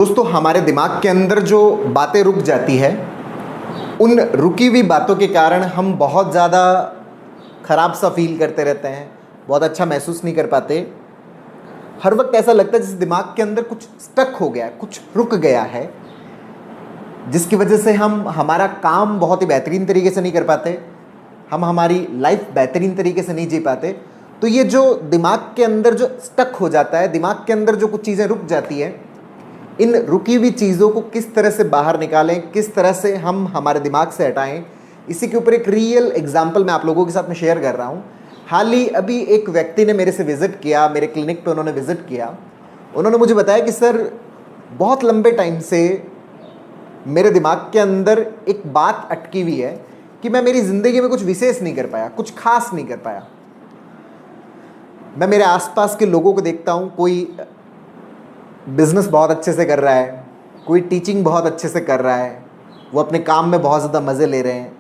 दोस्तों, हमारे दिमाग के अंदर जो बातें रुक जाती है, उन रुकी हुई बातों के कारण हम बहुत ज़्यादा ख़राब सा फील करते रहते हैं, बहुत अच्छा महसूस नहीं कर पाते। हर वक्त ऐसा लगता है जैसे दिमाग के अंदर कुछ स्टक हो गया है, कुछ रुक गया है, जिसकी वजह से हम हमारा काम बहुत ही बेहतरीन तरीके से नहीं कर पाते, हम हमारी लाइफ बेहतरीन तरीके से नहीं जी पाते। तो ये जो दिमाग के अंदर जो स्टक हो जाता है, दिमाग के अंदर जो कुछ चीज़ें रुक जाती हैं, इन रुकी हुई चीज़ों को किस तरह से बाहर निकालें, किस तरह से हम हमारे दिमाग से हटाएं, इसी के ऊपर एक रियल एग्जाम्पल मैं आप लोगों के साथ में शेयर कर रहा हूँ। हाल ही अभी एक व्यक्ति ने मेरे से विज़िट किया, मेरे क्लिनिक पे उन्होंने विज़िट किया। उन्होंने मुझे बताया कि सर, बहुत लंबे टाइम से मेरे दिमाग के अंदर एक बात अटकी हुई है कि मैं मेरी ज़िंदगी में कुछ विशेष नहीं कर पाया, कुछ खास नहीं कर पाया। मैं मेरे आसपास के लोगों को देखता हूँ, कोई बिज़नेस बहुत अच्छे से कर रहा है, कोई टीचिंग बहुत अच्छे से कर रहा है, वो अपने काम में बहुत ज़्यादा मज़े ले रहे हैं,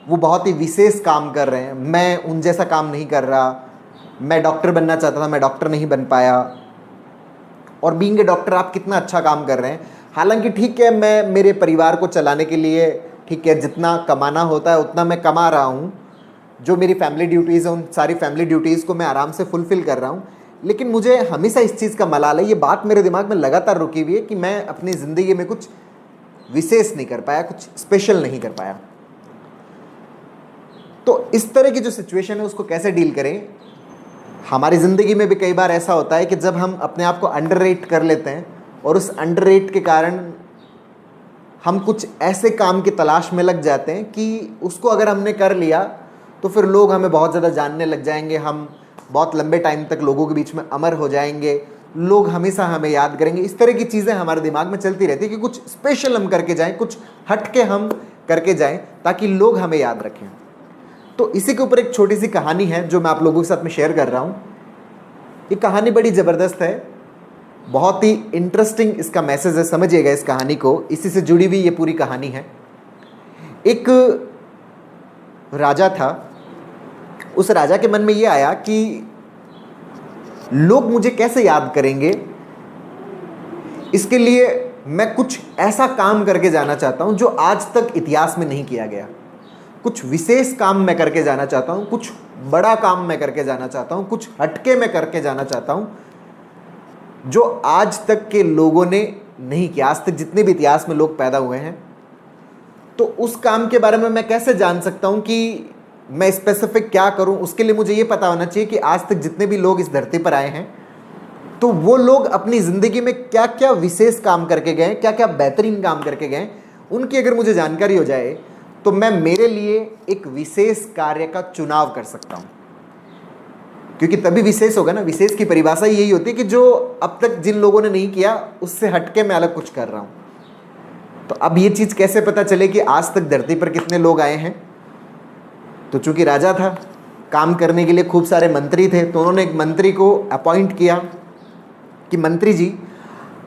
वो बहुत ही विशेष काम कर रहे हैं। मैं उन जैसा काम नहीं कर रहा। मैं डॉक्टर बनना चाहता था, मैं डॉक्टर नहीं बन पाया। और बीइंग ए डॉक्टर आप कितना अच्छा काम कर रहे हैं। हालांकि ठीक है, मैं मेरे परिवार को चलाने के लिए, ठीक है, जितना कमाना होता है उतना मैं कमा रहा हूँ। जो मेरी फैमिली ड्यूटीज़ हैं, उन सारी फैमिली ड्यूटीज़ को मैं आराम से फुलफ़िल कर रहा हूँ। लेकिन मुझे हमेशा इस चीज़ का मलाल है, ये बात मेरे दिमाग में लगातार रुकी हुई है कि मैं अपनी ज़िंदगी में कुछ विशेष नहीं कर पाया, कुछ स्पेशल नहीं कर पाया। तो इस तरह की जो सिचुएशन है उसको कैसे डील करें। हमारी ज़िंदगी में भी कई बार ऐसा होता है कि जब हम अपने आप को अंडररेट कर लेते हैं और उस अंडररेट के कारण हम कुछ ऐसे काम की तलाश में लग जाते हैं कि उसको अगर हमने कर लिया तो फिर लोग हमें बहुत ज़्यादा जानने लग जाएंगे, हम बहुत लंबे टाइम तक लोगों के बीच में अमर हो जाएंगे, लोग हमेशा हमें याद करेंगे। इस तरह की चीज़ें हमारे दिमाग में चलती रहती है कि कुछ स्पेशल हम करके जाएं, कुछ हट के हम करके जाएं ताकि लोग हमें याद रखें। तो इसी के ऊपर एक छोटी सी कहानी है जो मैं आप लोगों के साथ में शेयर कर रहा हूँ। ये कहानी बड़ी ज़बरदस्त है, बहुत ही इंटरेस्टिंग इसका मैसेज है, समझिएगा इस कहानी को। इसी से जुड़ी हुई ये पूरी कहानी है। एक राजा था, उस राजा के मन में ये आया कि लोग मुझे कैसे याद करेंगे, इसके लिए मैं कुछ ऐसा काम करके जाना चाहता हूं जो आज तक इतिहास में नहीं किया गया। कुछ विशेष काम मैं करके जाना चाहता हूं, कुछ बड़ा काम मैं करके जाना चाहता हूं, कुछ हटके मैं करके जाना चाहता हूं जो आज तक के लोगों ने नहीं किया, आज तक जितने भी इतिहास में लोग पैदा हुए हैं। तो उस काम के बारे में मैं कैसे जान सकता हूं कि मैं स्पेसिफिक क्या करूं। उसके लिए मुझे ये पता होना चाहिए कि आज तक जितने भी लोग इस धरती पर आए हैं तो वो लोग अपनी ज़िंदगी में क्या क्या विशेष काम करके गए, क्या क्या बेहतरीन काम करके गए, उनकी अगर मुझे जानकारी हो जाए तो मैं मेरे लिए एक विशेष कार्य का चुनाव कर सकता हूं। क्योंकि तभी विशेष होगा ना। विशेष की परिभाषा यही होती है कि जो अब तक जिन लोगों ने नहीं किया उससे हटके मैं अलग कुछ कर रहा हूं। तो अब ये चीज़ कैसे पता चले कि आज तक धरती पर कितने लोग आए हैं। तो चूंकि राजा था, काम करने के लिए खूब सारे मंत्री थे, तो उन्होंने एक मंत्री को अपॉइंट किया कि मंत्री जी,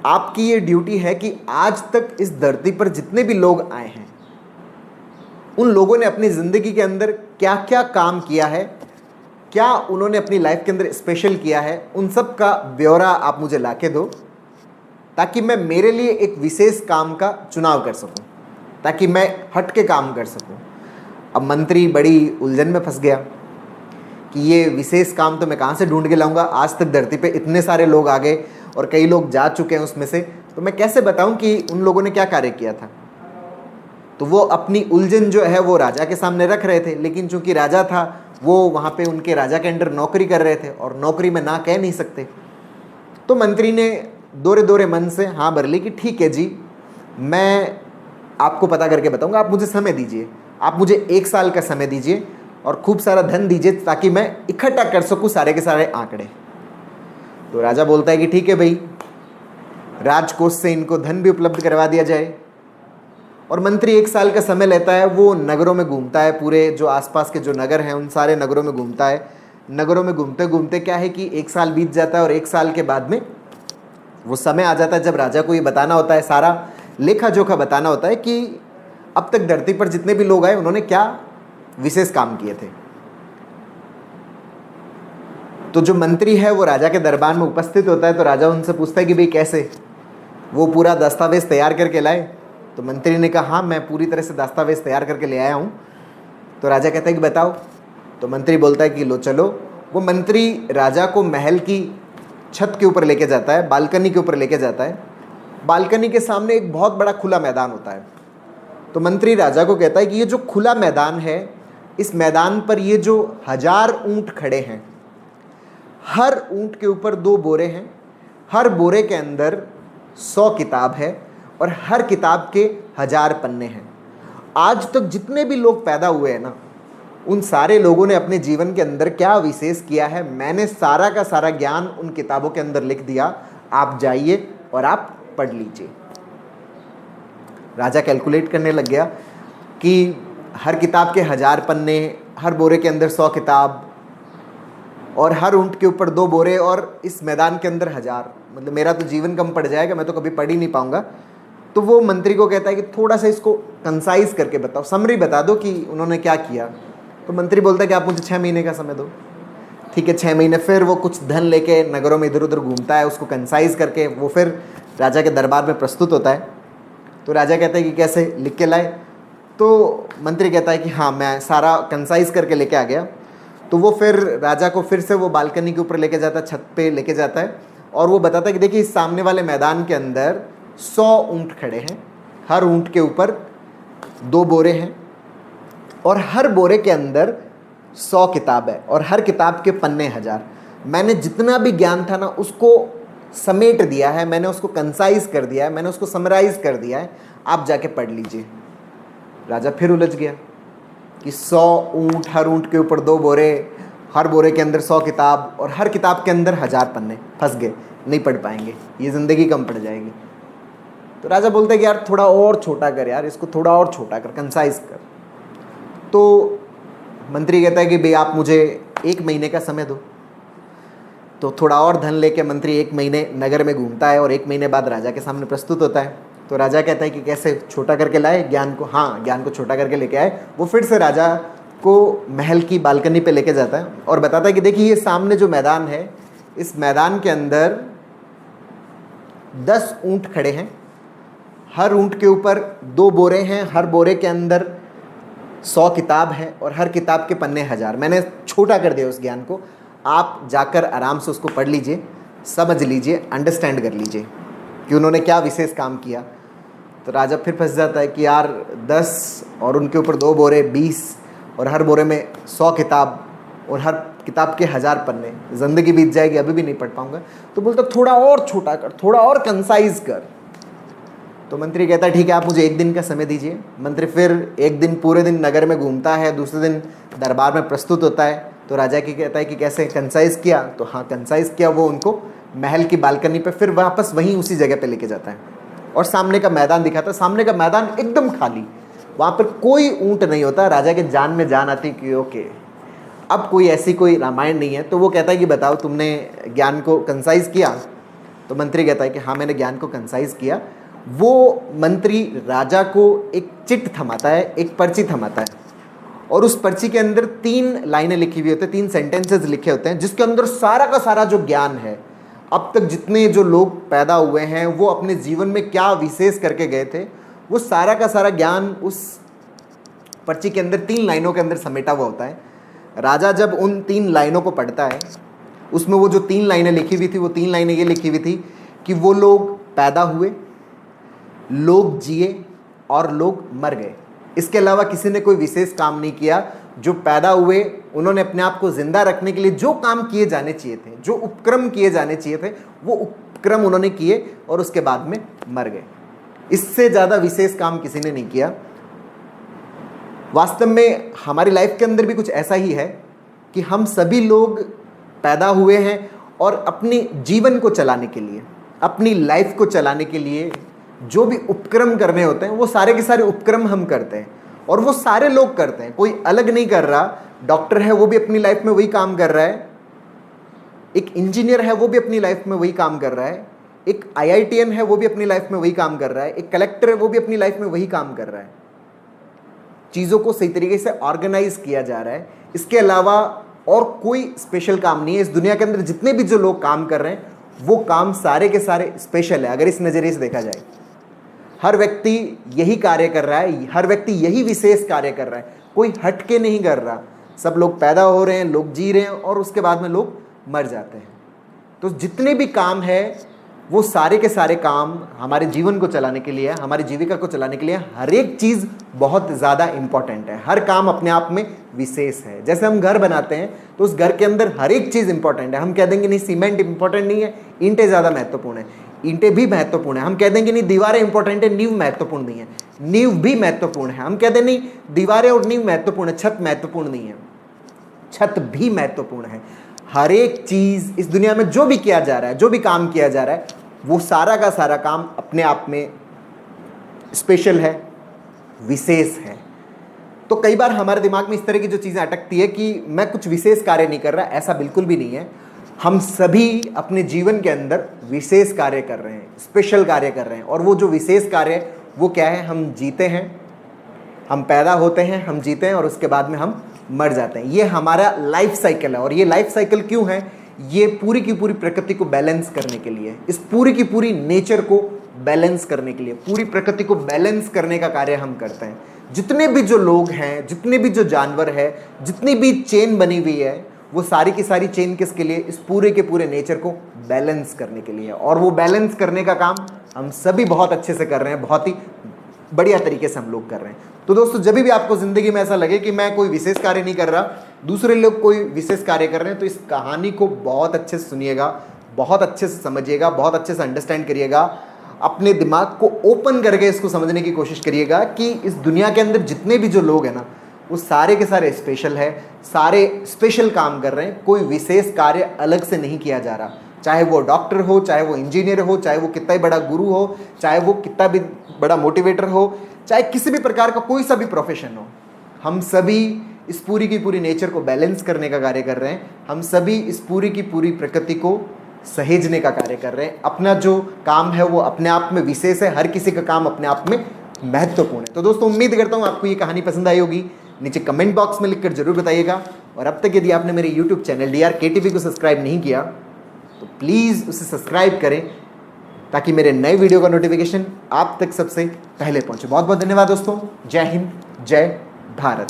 आपकी ये ड्यूटी है कि आज तक इस धरती पर जितने भी लोग आए हैं उन लोगों ने अपनी ज़िंदगी के अंदर क्या क्या काम किया है, क्या उन्होंने अपनी लाइफ के अंदर स्पेशल किया है, उन सब का ब्यौरा आप मुझे लाके दो ताकि मैं मेरे लिए एक विशेष काम का चुनाव कर सकूं, ताकि मैं हट के काम कर सकूं। अब मंत्री बड़ी उलझन में फंस गया कि ये विशेष काम तो मैं कहाँ से ढूंढ के लाऊंगा। आज तक धरती पे इतने सारे लोग आ गए और कई लोग जा चुके हैं उसमें से, तो मैं कैसे बताऊं कि उन लोगों ने क्या कार्य किया था। तो वो अपनी उलझन जो है वो राजा के सामने रख रहे थे, लेकिन चूंकि राजा था वो वहाँ पे उनके राजा के अंडर नौकरी कर रहे थे और नौकरी में ना कह नहीं सकते। तो मंत्री ने दोरे दोरे मन से हाँ भर ली कि ठीक है जी, मैं आपको पता करके बताऊँगा, आप मुझे समय दीजिए, आप मुझे 1 साल का समय दीजिए और खूब सारा धन दीजिए ताकि मैं इकट्ठा कर सकूं सारे के सारे आंकड़े। तो राजा बोलता है कि ठीक है भाई, राजकोष से इनको धन भी उपलब्ध करवा दिया जाए। और मंत्री 1 साल का समय लेता है, वो नगरों में घूमता है, पूरे जो आसपास के जो नगर हैं उन सारे नगरों में घूमता है। नगरों में घूमते घूमते क्या है कि 1 साल बीत जाता है और 1 साल के बाद में वो समय आ जाता है जब राजा को ये बताना होता है, सारा लेखा जोखा बताना होता है कि अब तक धरती पर जितने भी लोग आए उन्होंने क्या विशेष काम किए थे। तो जो मंत्री है वो राजा के दरबार में उपस्थित होता है। तो राजा उनसे पूछता है कि भाई कैसे, वो पूरा दस्तावेज तैयार करके लाए। तो मंत्री ने कहा हाँ मैं पूरी तरह से दस्तावेज तैयार करके ले आया हूँ। तो राजा कहता है कि बताओ। तो मंत्री बोलता है कि लो चलो। वो मंत्री राजा को महल की छत के ऊपर लेके जाता है, बालकनी के ऊपर लेके जाता है। बालकनी के सामने एक बहुत बड़ा खुला मैदान होता है। तो मंत्री राजा को कहता है कि ये जो खुला मैदान है, इस मैदान पर ये जो 1000 ऊंट खड़े हैं, हर ऊंट के ऊपर 2 बोरे हैं, हर बोरे के अंदर 100 किताब है और हर किताब के 1000 पन्ने हैं। आज तक जितने भी लोग पैदा हुए हैं ना, उन सारे लोगों ने अपने जीवन के अंदर क्या विशेष किया है, मैंने सारा का सारा ज्ञान उन किताबों के अंदर लिख दिया। आप जाइए और आप पढ़ लीजिए। राजा कैलकुलेट करने लग गया कि हर किताब के 1000 पन्ने, हर बोरे के अंदर 100 किताब और हर ऊंट के ऊपर 2 बोरे और इस मैदान के अंदर 1000, मतलब मेरा तो जीवन कम पड़ जाएगा, मैं तो कभी पढ़ ही नहीं पाऊंगा। तो वो मंत्री को कहता है कि थोड़ा सा इसको कंसाइज करके बताओ, समरी बता दो कि उन्होंने क्या किया। तो मंत्री बोलता है कि आप मुझे 6 महीने का समय दो। ठीक है, 6 महीने। फिर वो कुछ धन लेके नगरों में इधर उधर घूमता है, उसको कंसाइज करके वो फिर राजा के दरबार में प्रस्तुत होता है। तो राजा कहता है कि कैसे लिख के लाए। तो मंत्री कहता है कि हाँ मैं सारा कंसाइज करके लेके आ गया। तो वो फिर राजा को फिर से वो बालकनी के ऊपर लेके जाता है, छत पे लेके जाता है और वो बताता है कि देखिए इस सामने वाले मैदान के अंदर 100 ऊंट खड़े हैं, हर ऊंट के ऊपर 2 बोरे हैं और हर बोरे के अंदर 100 किताब है और हर किताब के पन्ने 1000। मैंने जितना भी ज्ञान था ना उसको समेट दिया है, मैंने उसको कंसाइज कर दिया है, मैंने उसको समराइज कर दिया है, आप जाके पढ़ लीजिए। राजा फिर उलझ गया कि 100 ऊंट, हर ऊंट के ऊपर 2 बोरे, हर बोरे के अंदर 100 किताब और हर किताब के अंदर 1000 पन्ने। फंस गए, नहीं पढ़ पाएंगे, ये ज़िंदगी कम पड़ जाएगी। तो राजा बोलता है कि यार थोड़ा और छोटा कर, यार इसको थोड़ा और छोटा कर, कंसाइज कर। तो मंत्री कहता है कि भाई आप मुझे 1 महीने का समय दो। तो थोड़ा और धन लेके मंत्री 1 महीने नगर में घूमता है और 1 महीने बाद राजा के सामने प्रस्तुत होता है। तो राजा कहता है कि कैसे छोटा करके लाए ज्ञान को। हाँ, ज्ञान को छोटा करके लेके आए। वो फिर से राजा को महल की बालकनी पे लेके जाता है और बताता है कि देखिए ये सामने जो मैदान है, इस मैदान के अंदर 10 ऊंट खड़े हैं, हर ऊंट के ऊपर 2 बोरे हैं, हर बोरे के अंदर 100 किताब है और हर किताब के पन्ने 1000। मैंने छोटा कर दिया उस ज्ञान को, आप जाकर आराम से उसको पढ़ लीजिए, समझ लीजिए, अंडरस्टैंड कर लीजिए कि उन्होंने क्या विशेष काम किया। तो राजा फिर फंस जाता है कि यार 10 और उनके ऊपर 2 बोरे 20 और हर बोरे में 100 किताब और हर किताब के 1000 पन्ने, ज़िंदगी बीत जाएगी, अभी भी नहीं पढ़ पाऊंगा। तो बोलता थोड़ा और छोटा कर, थोड़ा और कंसाइज कर। तो मंत्री कहता है ठीक है, आप मुझे 1 दिन का समय दीजिए। मंत्री फिर 1 दिन पूरे दिन नगर में घूमता है, दूसरे दिन दरबार में प्रस्तुत होता है। तो राजा की कहता है कि कैसे कंसाइज किया। तो हाँ कंसाइज किया। वो उनको महल की बालकनी पे फिर वापस वहीं उसी जगह पे लेके जाता है और सामने का मैदान दिखाता है। सामने का मैदान एकदम खाली, वहाँ पर कोई ऊँट नहीं होता। राजा के जान में जान आती कि ओके अब कोई ऐसी कोई रामायण नहीं है। तो वो कहता है कि बताओ तुमने ज्ञान को कंसाइज किया। तो मंत्री कहता है कि हाँ मैंने ज्ञान को कंसाइज किया। वो मंत्री राजा को एक चिट थमाता है, एक पर्ची थमाता है और उस पर्ची के अंदर 3 लाइनें लिखी हुई होती हैं, 3 सेंटेंसेस लिखे होते हैं, जिसके अंदर सारा का सारा जो ज्ञान है, अब तक जितने जो लोग पैदा हुए हैं वो अपने जीवन में क्या विशेष करके गए थे, वो सारा का सारा ज्ञान उस पर्ची के अंदर 3 लाइनों के अंदर समेटा हुआ होता है। राजा जब उन 3 लाइनों को पढ़ता है, उसमें वो जो 3 लाइनें लिखी हुई थी, वो 3 लाइनें ये लिखी हुई थी कि वो लोग पैदा हुए, लोग जिए और लोग मर गए। इसके अलावा किसी ने कोई विशेष काम नहीं किया। जो पैदा हुए उन्होंने अपने आप को जिंदा रखने के लिए जो काम किए जाने चाहिए थे, जो उपक्रम किए जाने चाहिए थे, वो उपक्रम उन्होंने किए और उसके बाद में मर गए। इससे ज़्यादा विशेष काम किसी ने नहीं किया। वास्तव में हमारी लाइफ के अंदर भी कुछ ऐसा ही है कि हम सभी लोग पैदा हुए हैं और अपने जीवन को चलाने के लिए, अपनी लाइफ को चलाने के लिए जो भी उपक्रम करने होते हैं वो सारे के सारे उपक्रम हम करते हैं और वो सारे लोग करते हैं, कोई अलग नहीं कर रहा। डॉक्टर है वो भी अपनी लाइफ में वही काम कर रहा है, एक इंजीनियर है वो भी अपनी लाइफ में वही काम कर रहा है, एक IITN है वो भी अपनी लाइफ में वही काम कर रहा है, एक कलेक्टर है वो भी अपनी लाइफ में वही काम कर रहा है। चीज़ों को सही तरीके से ऑर्गेनाइज किया जा रहा है। इसके अलावा और कोई स्पेशल काम नहीं है। इस दुनिया के अंदर जितने भी जो लोग काम कर रहे हैं वो काम सारे के सारे स्पेशल है। अगर इस नज़रिए से देखा जाए, हर व्यक्ति यही कार्य कर रहा है, हर व्यक्ति यही विशेष कार्य कर रहा है, कोई हटके नहीं कर रहा। सब लोग पैदा हो रहे हैं, लोग जी रहे हैं और उसके बाद में लोग मर जाते हैं। तो जितने भी काम है वो सारे के सारे काम हमारे जीवन को चलाने के लिए, हमारी जीविका को चलाने के लिए हर एक चीज़ बहुत ज़्यादा इम्पॉर्टेंट है। हर काम अपने आप में विशेष है। जैसे हम घर बनाते हैं तो उस घर के अंदर हर एक चीज़ इंपॉर्टेंट है। हम कह देंगे नहीं सीमेंट इंपॉर्टेंट नहीं है, ईंटें ज़्यादा महत्वपूर्ण है, ईंटें भी महत्वपूर्ण है। हम कह देंगे नहीं दीवारें इंपॉर्टेंट है, नींव महत्वपूर्ण नहीं है, नींव भी महत्वपूर्ण है। हम कह दें नहीं दीवारें और नींव महत्वपूर्ण है, छत महत्वपूर्ण नहीं है, छत भी महत्वपूर्ण है। हर एक चीज़ इस दुनिया में जो भी किया जा रहा है, जो भी काम किया जा रहा है, वो सारा का सारा काम अपने आप में स्पेशल है, विशेष है। तो कई बार हमारे दिमाग में इस तरह की जो चीज़ें अटकती है कि मैं कुछ विशेष कार्य नहीं कर रहा, ऐसा बिल्कुल भी नहीं है। हम सभी अपने जीवन के अंदर विशेष कार्य कर रहे हैं, स्पेशल कार्य कर रहे हैं। और वो जो विशेष कार्य है वो क्या है? हम जीते हैं, हम पैदा होते हैं, हम जीते हैं और उसके बाद में हम मर जाते हैं। ये हमारा लाइफ साइकिल है। और ये लाइफ साइकिल क्यों है? ये पूरी की पूरी प्रकृति को बैलेंस करने के लिए, इस पूरी की पूरी नेचर को बैलेंस करने के लिए, पूरी प्रकृति को बैलेंस करने का कार्य हम करते हैं। जितने भी जो लोग हैं, जितने भी जो जानवर है, जितनी भी चेन बनी हुई है, वो सारी की सारी चेन किसके लिए? इस पूरे के पूरे नेचर को बैलेंस करने के लिए। और वो बैलेंस करने का काम हम सभी बहुत अच्छे से कर रहे हैं, बहुत ही बढ़िया तरीके से हम लोग कर रहे हैं। तो दोस्तों, जब भी आपको ज़िंदगी में ऐसा लगे कि मैं कोई विशेष कार्य नहीं कर रहा, दूसरे लोग कोई विशेष कार्य कर रहे हैं, तो इस कहानी को बहुत अच्छे से सुनिएगा, बहुत अच्छे से समझिएगा, बहुत अच्छे से अंडरस्टैंड करिएगा। अपने दिमाग को ओपन करके इसको समझने की कोशिश करिएगा कि इस दुनिया के अंदर जितने भी जो लोग हैं ना, वो सारे के सारे स्पेशल है, सारे स्पेशल काम कर रहे हैं। कोई विशेष कार्य अलग से नहीं किया जा रहा। चाहे वो डॉक्टर हो, चाहे वो इंजीनियर हो, चाहे वो कितना ही बड़ा गुरु हो, चाहे वो कितना भी बड़ा मोटिवेटर हो, चाहे किसी भी प्रकार का कोई सा भी प्रोफेशन हो, हम सभी इस पूरी की पूरी नेचर को बैलेंस करने का कार्य कर रहे हैं। हम सभी इस पूरी की पूरी प्रकृति को सहेजने का कार्य कर रहे हैं। अपना जो काम है वो अपने आप में विशेष है, हर किसी का काम अपने आप में महत्वपूर्ण है। तो दोस्तों, उम्मीद करता हूँ आपको ये कहानी पसंद आई होगी। नीचे कमेंट बॉक्स में लिखकर जरूर बताइएगा। और अब तक यदि आपने मेरे यूट्यूब चैनल DRKTV को सब्सक्राइब नहीं किया तो प्लीज़ उसे सब्सक्राइब करें, ताकि मेरे नए वीडियो का नोटिफिकेशन आप तक सबसे पहले पहुंचे। बहुत बहुत धन्यवाद दोस्तों। जय हिंद, जय भारत।